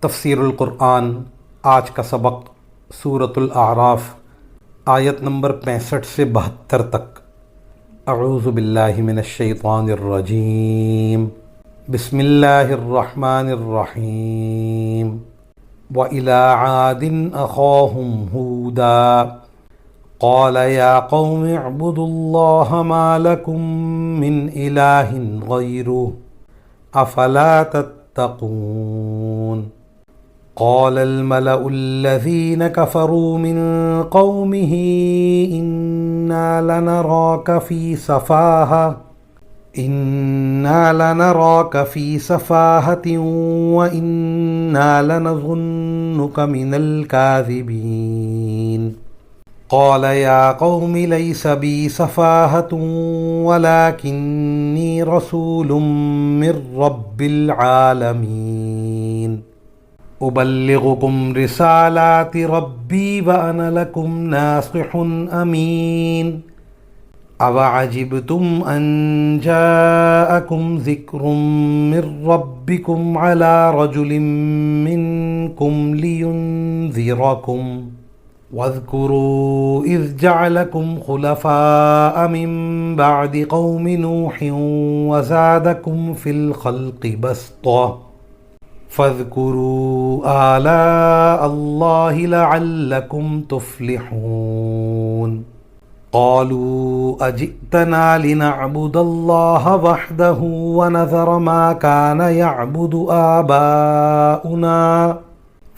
تفسیر القرآن آج کا سبق سورۃ الاعراف آیت نمبر 65 سے 72 تک۔ اعوذ باللہ من الشیطان الرجیم، بسم اللہ الرحمن الرحیم۔ وَإِلَىٰ عَادٍ أَخَاهُمْ هُودًا قَالَ يَا قَوْمِ اعْبُدُوا اللَّهَ مَا لَكُم مِّنْ إِلَٰهٍ غَيْرُهُ أَفَلَا تَتَّقُونَ قال الملأ الذين كفروا من قومه إنا لنراك في سفاهة وإنا لنظنك من الكاذبين قال يا قوم ليس بي سفاهة ولكني رسول من رب العالمين أبلغكم رسالات ربي وأنا لكم ناصح أمين أوعجبتم أن جاءكم ذكر من ربكم على رجل منكم لينذركم واذكروا إذ جعلكم خلفاء من بعد قوم نوح وزادكم في الخلق بسطة فاذكروا آلاء الله لعلكم تفلحون قالوا أجئتنا لنعبد الله وحده ونذر ما كان يعبد آباؤنا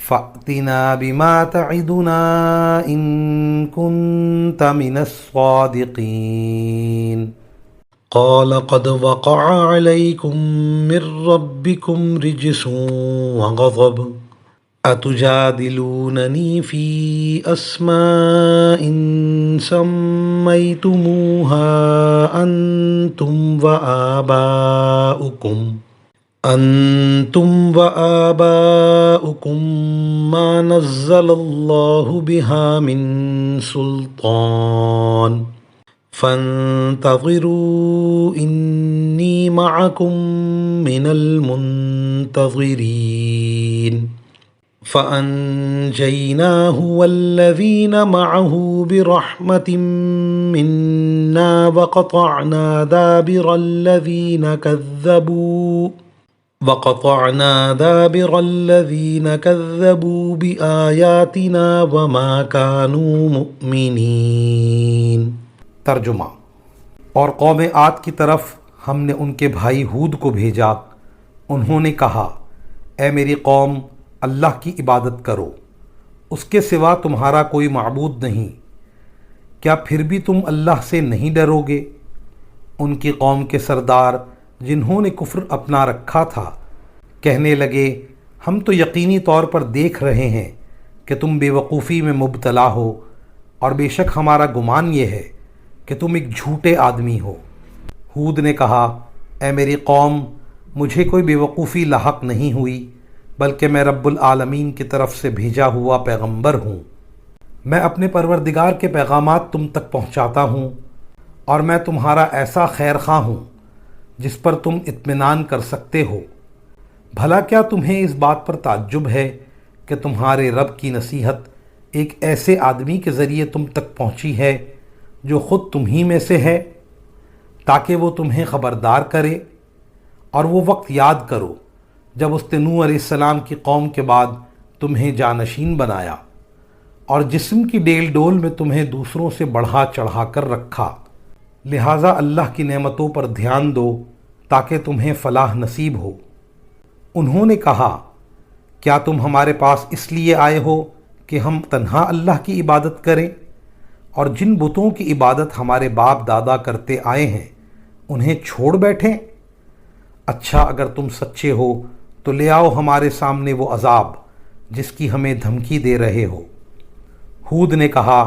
فأتنا بما تعدنا إن كنت من الصادقين قال قد وقع عليكم من ربكم رجس وغضب أتجادلونني في أسماء سميتموها أنتم وآباؤكم ما نزل الله بها من سلطان فانتظروا إني معكم من المنتظرين فأنجيناه والذين معه برحمة منا وقطعنا دابر الذين كذبوا بآياتنا وما كانوا مؤمنين۔ ترجمہ: اور قوم عاد کی طرف ہم نے ان کے بھائی ہود کو بھیجا۔ انہوں نے کہا، اے میری قوم، اللہ کی عبادت کرو، اس کے سوا تمہارا کوئی معبود نہیں۔ کیا پھر بھی تم اللہ سے نہیں ڈرو گے؟ ان کی قوم کے سردار جنہوں نے کفر اپنا رکھا تھا کہنے لگے، ہم تو یقینی طور پر دیکھ رہے ہیں کہ تم بے وقوفی میں مبتلا ہو، اور بے شک ہمارا گمان یہ ہے کہ تم ایک جھوٹے آدمی ہو۔ ہود نے کہا، اے میری قوم، مجھے کوئی بے وقوفی لاحق نہیں ہوئی، بلکہ میں رب العالمین کی طرف سے بھیجا ہوا پیغمبر ہوں۔ میں اپنے پروردگار کے پیغامات تم تک پہنچاتا ہوں، اور میں تمہارا ایسا خیر خواہ ہوں جس پر تم اطمینان کر سکتے ہو۔ بھلا کیا تمہیں اس بات پر تعجب ہے کہ تمہارے رب کی نصیحت ایک ایسے آدمی کے ذریعے تم تک پہنچی ہے جو خود تمہیں میں سے ہے، تاکہ وہ تمہیں خبردار کرے؟ اور وہ وقت یاد کرو جب اس نے نوح علیہ السلام کی قوم کے بعد تمہیں جانشین بنایا، اور جسم کی ڈیل ڈول میں تمہیں دوسروں سے بڑھا چڑھا کر رکھا۔ لہٰذا اللہ کی نعمتوں پر دھیان دو تاکہ تمہیں فلاح نصیب ہو۔ انہوں نے کہا، کیا تم ہمارے پاس اس لیے آئے ہو کہ ہم تنہا اللہ کی عبادت کریں، اور جن بتوں کی عبادت ہمارے باپ دادا کرتے آئے ہیں انہیں چھوڑ بیٹھیں؟ اچھا، اگر تم سچے ہو تو لے آؤ ہمارے سامنے وہ عذاب جس کی ہمیں دھمکی دے رہے ہو۔ ہود نے کہا،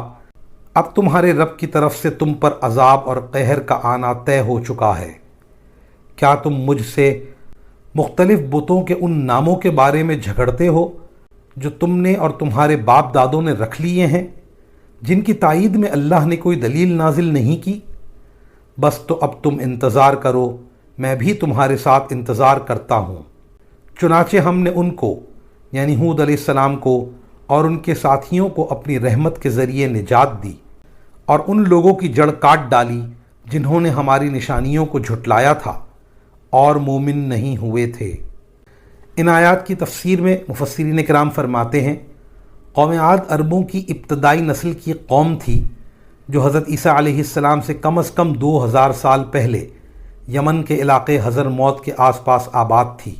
اب تمہارے رب کی طرف سے تم پر عذاب اور قہر کا آنا طے ہو چکا ہے۔ کیا تم مجھ سے مختلف بتوں کے ان ناموں کے بارے میں جھگڑتے ہو جو تم نے اور تمہارے باپ دادوں نے رکھ لیے ہیں، جن کی تائید میں اللہ نے کوئی دلیل نازل نہیں کی؟ بس تو اب تم انتظار کرو، میں بھی تمہارے ساتھ انتظار کرتا ہوں۔ چنانچہ ہم نے ان کو یعنی ہود علیہ السلام کو اور ان کے ساتھیوں کو اپنی رحمت کے ذریعے نجات دی اور ان لوگوں کی جڑ کاٹ ڈالی جنہوں نے ہماری نشانیوں کو جھٹلایا تھا اور مومن نہیں ہوئے تھے۔ ان آیات کی تفسیر میں مفسرین کرام فرماتے ہیں قوم عاد عربوں کی ابتدائی نسل کی قوم تھی جو حضرت عیسیٰ علیہ السلام سے کم از کم 2000 سال پہلے یمن کے علاقے حضر موت کے آس پاس آباد تھی۔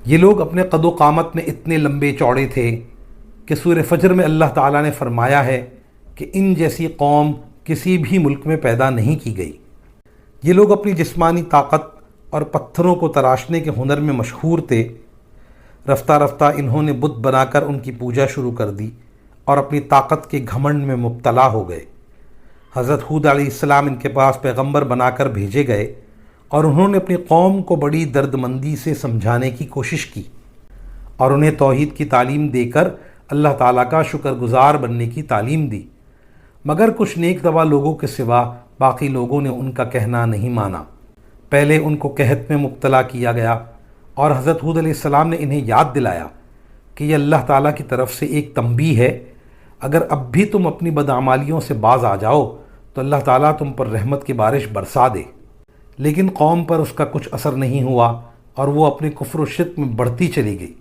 یہ لوگ اپنے قد و قامت میں اتنے لمبے چوڑے تھے کہ سورہ فجر میں اللہ تعالیٰ نے فرمایا ہے کہ ان جیسی قوم کسی بھی ملک میں پیدا نہیں کی گئی۔ یہ لوگ اپنی جسمانی طاقت اور پتھروں کو تراشنے کے ہنر میں مشہور تھے۔ رفتہ رفتہ انہوں نے بت بنا کر ان کی پوجا شروع کر دی اور اپنی طاقت کے گھمنڈ میں مبتلا ہو گئے۔ حضرت ہود علیہ السلام ان کے پاس پیغمبر بنا کر بھیجے گئے اور انہوں نے اپنی قوم کو بڑی دردمندی سے سمجھانے کی کوشش کی اور انہیں توحید کی تعلیم دے کر اللہ تعالیٰ کا شکر گزار بننے کی تعلیم دی، مگر کچھ نیک طبع لوگوں کے سوا باقی لوگوں نے ان کا کہنا نہیں مانا۔ پہلے ان کو قحط میں مبتلا کیا گیا اور حضرت ہود علیہ السلام نے انہیں یاد دلایا کہ یہ اللہ تعالیٰ کی طرف سے ایک تنبیہ ہے، اگر اب بھی تم اپنی بدعمالیوں سے باز آ جاؤ تو اللہ تعالیٰ تم پر رحمت کی بارش برسا دے۔ لیکن قوم پر اس کا کچھ اثر نہیں ہوا اور وہ اپنے کفر و شرک میں بڑھتی چلی گئی۔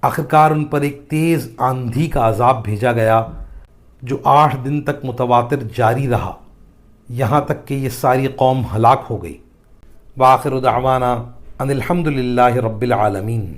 آخرکار ان پر ایک تیز آندھی کا عذاب بھیجا گیا جو 8 دن تک متواتر جاری رہا، یہاں تک کہ یہ ساری قوم ہلاک ہو گئی۔ وآخر دعوانا ان الحمد للہ رب العالمین۔